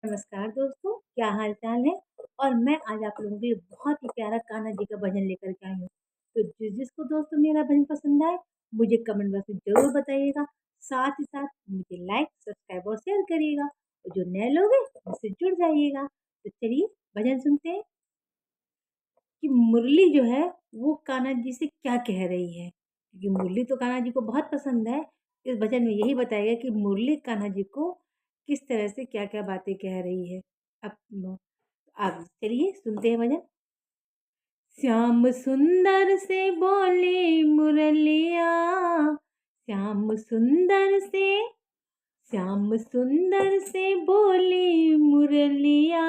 नमस्कार दोस्तों, क्या हाल-चाल है? और मैं आज आप लोगों के लिए बहुत ही प्यारा कान्हा जी का भजन लेकर के आई हूँ। तो जिसको दोस्तों मेरा भजन पसंद आए, मुझे कमेंट बॉक्स में ज़रूर बताइएगा। साथ ही साथ मुझे लाइक, सब्सक्राइब और शेयर करिएगा और जो नए लोग हैं, मुझसे जुड़ जाइएगा। तो चलिए भजन सुनते हैं कि मुरली जो है, वो कान्हा जी से क्या कह रही है? क्योंकि मुरली तो कान्हा जी को बहुत पसंद है। इस भजन में यही बताया गया कि मुरली कान्हा जी को किस तरह से क्या-क्या बातें कह रही है। अब आप चलिए सुनते हैं भजन। श्याम सुंदर से बोली मुरलिया, श्याम सुंदर से, श्याम सुंदर से बोली मुरलिया,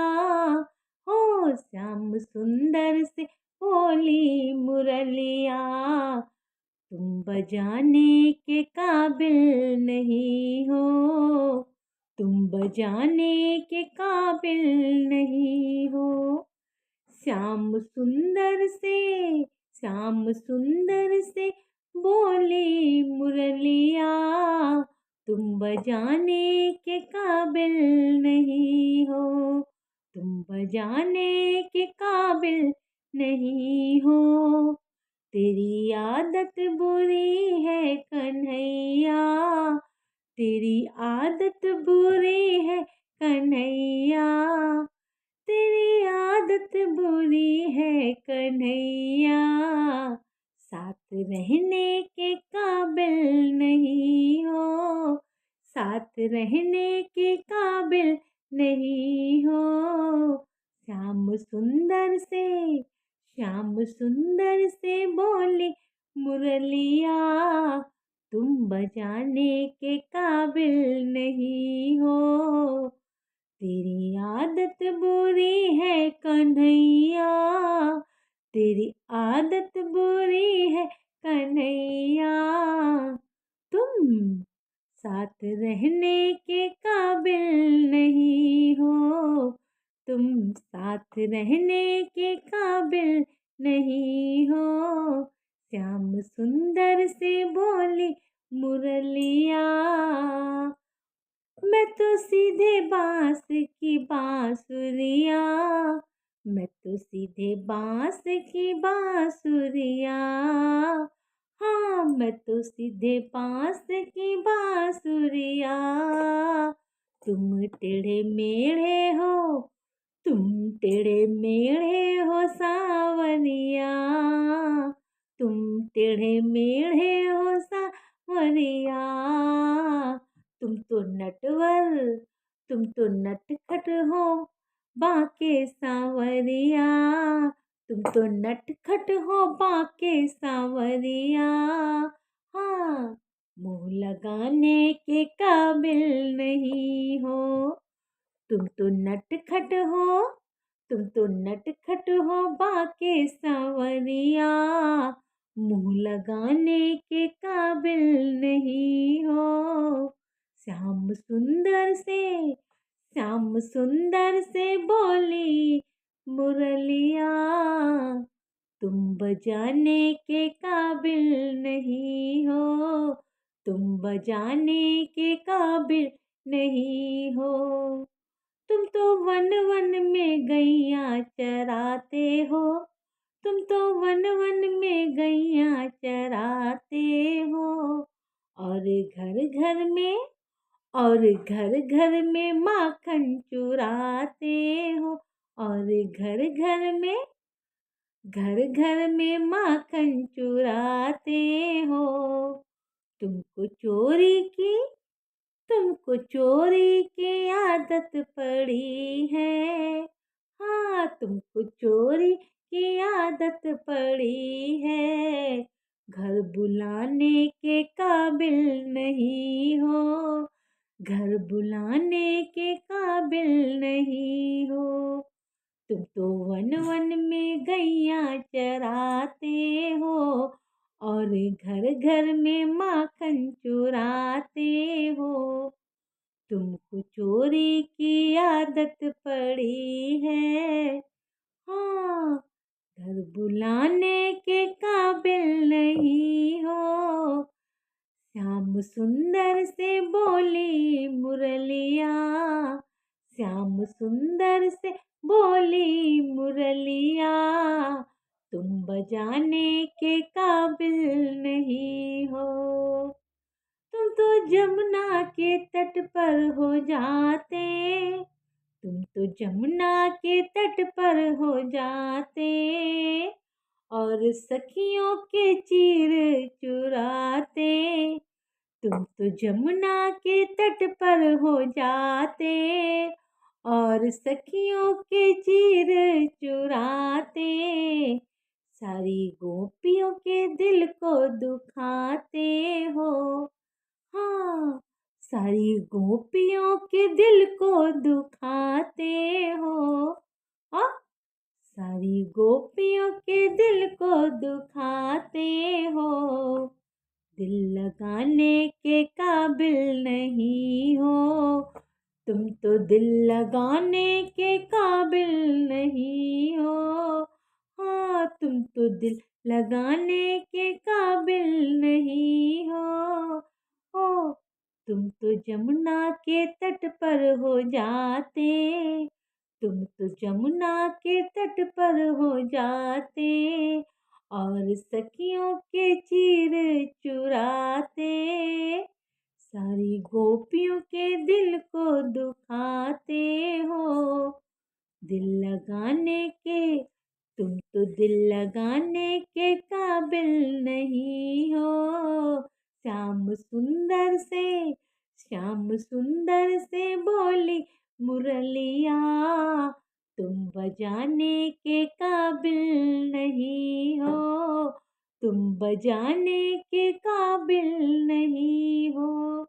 हो श्याम सुंदर से बोली मुरलिया, तुम बजाने के काबिल नहीं हो, तुम बजाने के काबिल नहीं हो। श्याम सुंदर से, श्याम सुंदर से बोली मुरलिया, तुम बजाने के काबिल नहीं हो, तुम बजाने के काबिल नहीं हो। तेरी आदत बुरी है कन्हैया, तेरी आदत बुरी है कन्हैया, तेरी आदत बुरी है कन्हैया, साथ रहने के काबिल नहीं हो, साथ रहने के काबिल नहीं हो। श्याम सुंदर से, श्याम सुंदर से बोली मुरलिया, तुम बजाने के काबिल नहीं हो, तेरी आदत बुरी है कन्हैया, तेरी आदत बुरी है कन्हैया, तुम साथ रहने के काबिल नहीं हो, तुम साथ रहने के काबिल नहीं हो। श्याम सुंदर से बोली मुरलिया, मैं तो सीधे बांस की बांसुरिया, मैं तो सीधे बांस की बांसुरिया, हाँ मैं तो सीधे बांस की बांसुरिया, तुम टेढ़े मेढ़े हो, तुम टेढ़े मेढ़े हो सावरिया, तुम टेढ़े मेढ़े हो सावरिया, तुम तो नटवर, तुम तो नटखट हो बाके सांवरिया, तुम तो नटखट हो बाके सांवरिया, हाँ मुँह लगाने के काबिल नहीं हो, तुम तो नटखट हो, तुम तो नटखट हो बाके सांवरिया, मुँह लगाने के काबिल नहीं हो। श्याम सुंदर से, श्याम सुंदर से बोली मुरलिया, तुम बजाने के काबिल नहीं हो, तुम बजाने के काबिल नहीं हो। तुम तो वन वन में गैया चराते हो, तुम तो वन वन में गैया चराते हो, और घर घर में, और घर घर में माखन चुराते हो, और घर घर में, घर घर में माखन चुराते हो। तुमको चोरी की, तुमको चोरी की आदत पड़ी है, हाँ तुमको चोरी की आदत पड़ी है, घर बुलाने के काबिल नहीं हो, घर बुलाने के काबिल नहीं हो। तुम तो वन वन में गैया चराते हो, और घर घर में माखन चुराते हो, तुमको चोरी की आदत पड़ी है, हाँ घर बुलाने के काबिल नहीं हो। श्याम सुंदर से बोली मुरलिया, श्याम सुंदर से बोली मुरलिया, तुम बजाने के काबिल नहीं हो। तुम तो जमुना के तट पर हो जाते, तुम तो जमुना के तट पर हो जाते, और सखियों के चीर चुराते। तुम तो जमुना के तट पर हो जाते, और सखियों के चीर चुराते, सारी गोपियों के दिल को दुखाते हो। हाँ, सारी गोपियों के दिल को दुखाते हो। हाँ, सारी गोपियों के दिल को दुखाते हो। दिल लगाने के काबिल नहीं हो, तुम तो दिल लगाने के काबिल नहीं हो। हाँ, तुम तो दिल लगाने के काबिल नहीं हो। ओ, तुम तो जमुना के तट पर हो जाते, तुम तो जमुना के तट पर हो जाते, और सखियों के चीर चुराते, सारी गोपियों के दिल को दुखाते हो। दिल लगाने के, तुम तो दिल लगाने के काबिल नहीं हो। श्याम सुंदर से, श्याम सुंदर से बोली मुरलिया, तुम बजाने के काबिल नहीं हो, तुम बजाने के काबिल नहीं हो।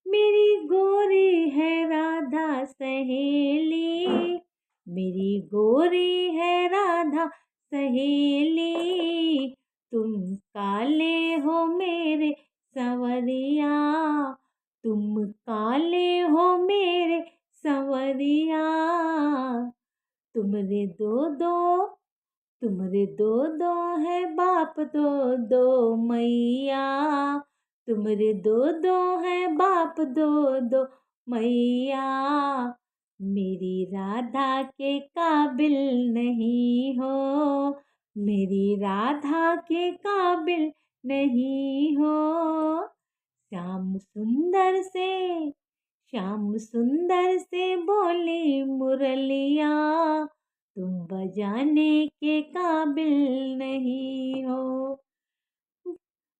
मेरी गोरी है राधा सहेली, मेरी गोरी है राधा सहेली, तुम काले हो मेरे संवरिया, तुम काले हो मेरे संवरिया। तुमरे दो दो, तुमरे दो दो है बाप दो दो मैया, तुमरे दो दो है बाप दो दो मैया। मेरी राधा के काबिल नहीं हो, मेरी राधा के काबिल नहीं हो। श्याम सुंदर से, श्याम सुंदर से बोली मुरलिया, तुम बजाने के काबिल नहीं हो।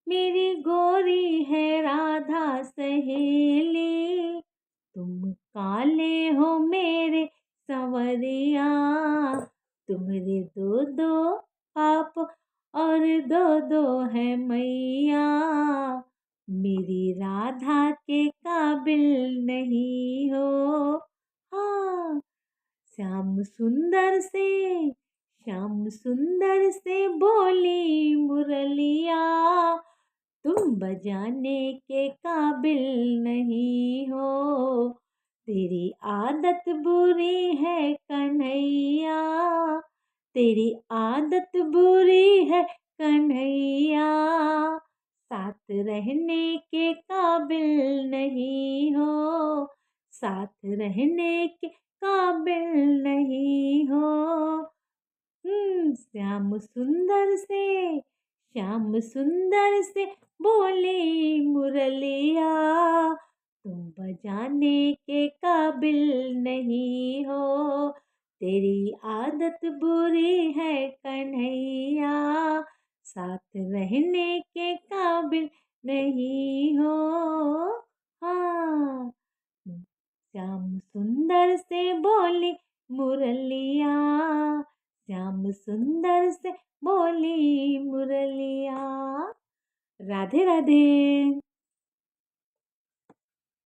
मेरी गोरी है राधा सहेली, तुम काले हो मेरे संवरिया। तुम्हारे दो दो आप और दो दो है मैया, मेरी राधा के काबिल नहीं हो। हाँ, श्याम सुंदर से, श्याम सुंदर से बोली मुरलिया, तुम बजाने के काबिल नहीं हो। तेरी आदत बुरी है कन्हैया, तेरी आदत बुरी है कन्हैया, साथ रहने के काबिल नहीं हो, साथ रहने के काबिल नहीं हो। श्याम सुंदर से, श्याम सुंदर से बोली मुरलिया, तुम बजाने के काबिल नहीं हो। तेरी आदत बुरी है कन्हैया, साथ रहने के काबिल नहीं हो। हाँ, श्याम सुंदर से बोली मुरलिया, श्याम सुंदर से बोली मुरलिया। राधे राधे।